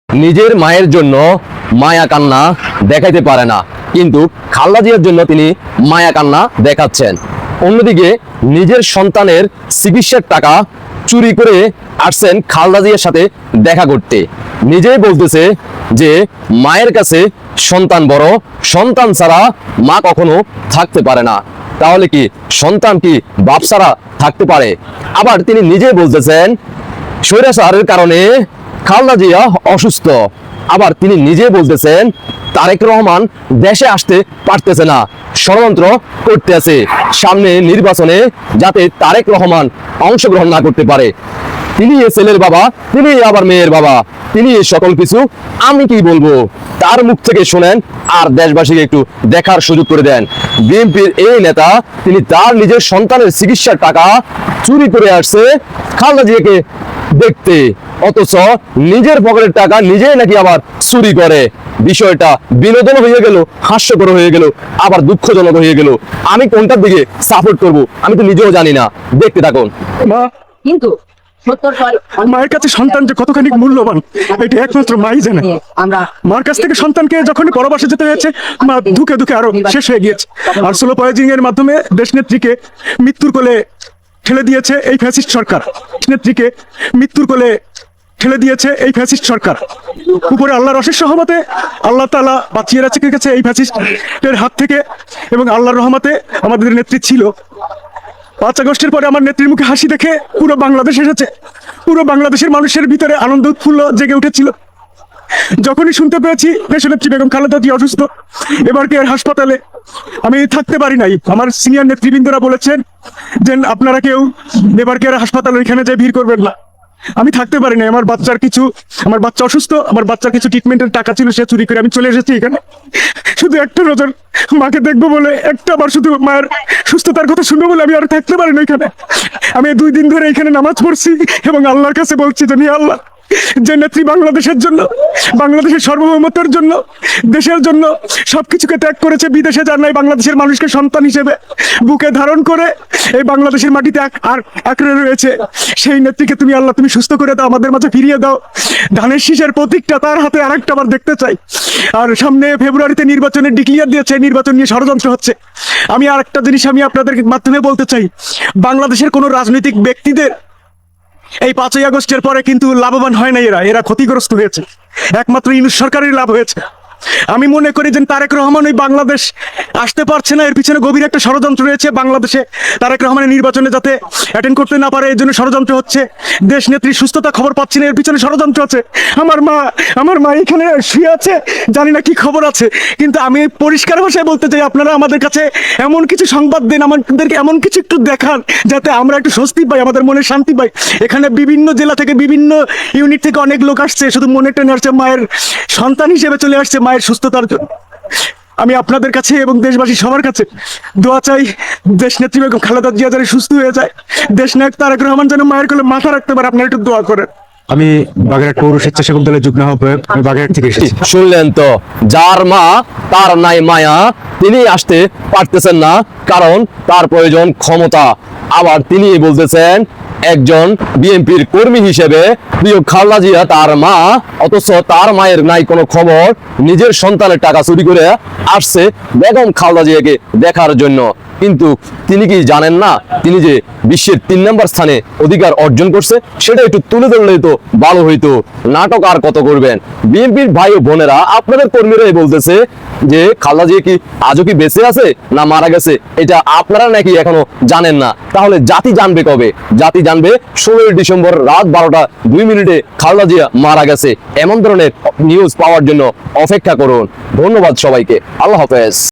নিজের মায়ের জন্য মায়া কান্না দেখাইতে পারে না, কিন্তু খালেদা জিয়ার জন্য তিনি মায়া কান্না দেখাচ্ছেন। অন্যদিকে নিজের সন্তানের চিকিৎসার টাকা চুরি করে আসছেন খালেদা জিয়ার সাথে দেখা করতে। নিজেই বলতেছে যে মায়ের কাছে সন্তান বড়, সন্তান ছাড়া মা কখনো থাকতে পারে না। তাহলে কি সন্তান কি বাপ ছাড়া থাকতে পারে? আবার তিনি নিজেই বলতেছেন স্বৈরাচারের কারণে খালেদা জিয়া অসুস্থ। আবার তিনি নিজে বলতেছেন তারেক রহমান দেশে আসতে পারতেছে না, ষড়যন্ত্র করতে আছে সামনে নির্বাচনে যাতে তারেক রহমান অংশগ্রহণ না করতে পারে। তিনি এ ছেলের বাবা, তিনি আবার মেয়ের বাবা, তিনি এই সকল কিছু। আমি কি বলবো তার মুখ থেকে শোনেন আর দেশবাসীকে একটু দেখার সুযোগ করে দেন। বিএনপির এই নেতা তিনি তার নিজের সন্তানের চিকিৎসার টাকা চুরি করে আসছে খালেদা জিয়াকে দেখতে, অথচ নিজের পকেটের টাকা নিজেই নাকি আবার চুরি করে। বিষয়টা বিনোদন হয়ে গেল, হাস্যকর হয়ে গেল, আবার দুঃখজনক হয়ে গেল। আমি কোনটার দিকে সাপোর্ট করব আমি তো নিজেও জানি না। দেখতে থাকুন। কিন্তু মায়ের কাছে সন্তান যে কতখানি মূল্যবান এটা একমাত্র মাই জানে। মার কাছ থেকে সন্তানকে যখনই পরবাসে যেতে হয়েছে, মা দুঃখে দুঃখে আরো শেষ হয়ে গিয়েছে। আর স্লো পয়জিং এর মাধ্যমে দেশনেত্রীকে মৃত্যুর কোলে ঠেলে দিয়েছে এই ফ্যাসিস্ট সরকার। নেত্রীকে মৃত্যুর কোলে ঠেলে দিয়েছে এই ফ্যাসিস্ট সরকার। উপরে আল্লাহর অশেষ রহমতে আল্লাহ তাআলা বাঁচিয়ে রেখেছে এই ফ্যাসিস্টের হাত থেকে, এবং আল্লাহর রহমতে আমাদের নেত্রী ছিল। 5 আগস্টের পরে আমার নেত্রীর মুখে হাসি দেখে পুরো বাংলাদেশ এসেছে। পুরো বাংলাদেশের মানুষের ভিতরে আনন্দ উৎফুল্ল জেগে উঠেছিল যখনই শুনতে পেয়েছি দেশনেত্রী বেগম খালেদা জিয়া অসুস্থ, এবার কেয়ার হাসপাতালে। আমি থাকতে পারি নাই। আমার সিনিয়র নেতৃবৃন্দরা বলেছেন যে আপনারা কেউ এবার কেয়ার হাসপাতালে এখানে যে ভিড় করবেন না। আমি থাকতে পারি নাই। আমার বাচ্চা অসুস্থ, আমার বাচ্চার কিছু ট্রিটমেন্টের টাকা ছিল, সে চুরি করে আমি চলে এসেছি এখানে শুধু একটা নজর মাকে দেখবো বলে, একটা বার শুধু মায়ের সুস্থতার কথা শুনবো বলে। আমি আর থাকতে পারি না এখানে। আমি 2 দিন ধরে এখানে নামাজ পড়ছি এবং আল্লাহর কাছে বলছি যে আল্লাহ, যে নেত্রী বাংলাদেশের জন্য, বাংলাদেশের সার্বভৌমত্বের জন্য, দেশের জন্য সবকিছুকে ত্যাগ করেছে, বিদেশে যার নাই, বাংলাদেশের মানুষকে সন্তান হিসেবে বুকে ধারণ করে এই বাংলাদেশের মাটিতে আঁকড়ে রয়েছে, সেই নেত্রীকে তুমি আল্লাহ তুমি সুস্থ করে দাও, আমাদের মাঝে ফিরিয়ে দাও। ধানের শীষের প্রতীকটা তার হাতে আরেকটা বার দেখতে চাই। আর সামনে ফেব্রুয়ারিতে নির্বাচনের ডিক্লিয়ার দিয়েছে, নির্বাচন নিয়ে ষড়যন্ত্র হচ্ছে। আমি আরেকটা জিনিস আমি আপনাদের মাধ্যমে বলতে চাই, বাংলাদেশের কোনো রাজনৈতিক ব্যক্তিদের এই 5ই আগস্টের পরে কিন্তু লাভবান হয় না, এরা ক্ষতিগ্রস্ত হয়েছে। একমাত্র ইউনূস সরকারের লাভ হয়েছে। আমি মনে করি যে তারেক রহমান ওই বাংলাদেশ আসতে পারছে না, এর পিছনে গভীর একটা ষড়যন্ত্র রয়েছে। বাংলাদেশে তারেক রহমানের নির্বাচনে যাতে অ্যাটেন্ড করতে না পারে এর জন্য ষড়যন্ত্র হচ্ছে। দেশ নেত্রীর সুস্থতা খবর পাচ্ছি না, এর পিছনে ষড়যন্ত্র আছে। আমার মা এখানে শুয়ে আছে, জানি না কি খবর আছে। কিন্তু আমি পরিষ্কার ভাষায় বলতে চাই, আপনারা আমাদের কাছে এমন কিছু সংবাদ দেন, আমাদেরকে এমন কিছু একটু দেখান যাতে আমরা একটু স্বস্তি পাই, আমাদের মনে শান্তি পাই। এখানে বিভিন্ন জেলা থেকে, বিভিন্ন ইউনিট থেকে অনেক লোক আসছে, শুধু মনে টেনে আসছে, মায়ের সন্তান হিসেবে চলে আসছে মায়ের সুস্থতার জন্য। আমি আপনাদের কাছে এবং দেশবাসী সবার কাছে দোয়া চাই, দেশ নেত্রী বেগম খালেদা জিয়া যেন সুস্থ হয়ে যায়, দেশ নায়ক তারেক রহমান যেন মায়ের কোলে মাথা রাখতে পারে। আপনারা একটু দোয়া করেন। আমি বাগেরহাট পৌর স্বেচ্ছাসেবক দলের যুগ্ম আহ্বায়ক, আমি বাগেরহাট থেকে এসেছি। শুনলেন তো, যার মা তার নাই মায়া, তিনি আসতে পারতেছেন না কারণ তার প্রয়োজন ক্ষমতা। আবার তিনি বলতেছেন একজন বিএনপির কর্মী হিসেবে প্রিয় খালেদা জিয়া তার মা, অথচ তার মায়ের নাই কোনো খবর। নিজের সন্তানের টাকা চুরি করে আসছে বেগম খালেদা জিয়াকে দেখার জন্য। কিন্তু তিনি কি জানেন না তিনি যে বিশ্বের 3 নম্বর স্থানে অধিকার অর্জন করছে? সেটা একটু তুলে ধরলেই তো ভালো হইতো। নাটক আর কত করবেন? বিএনপির ভাই ও বোনেরা, আপনাদের কর্মীরাই বলতেছে যে খালেদা জিয়া কি আজও কি বেঁচে আছে না মারা গেছে, এটা আপনারা নাকি এখনো জানেন না। তাহলে জাতি জানবে কবে? জাতি জানবে 16 ডিসেম্বর রাত 12টা 2 মিনিটে খালেদা জিয়া মারা গেছে। এমন ধরনের নিউজ পাওয়ার জন্য অপেক্ষা করুন। ধন্যবাদ সবাইকে। আল্লাহ হাফেজ।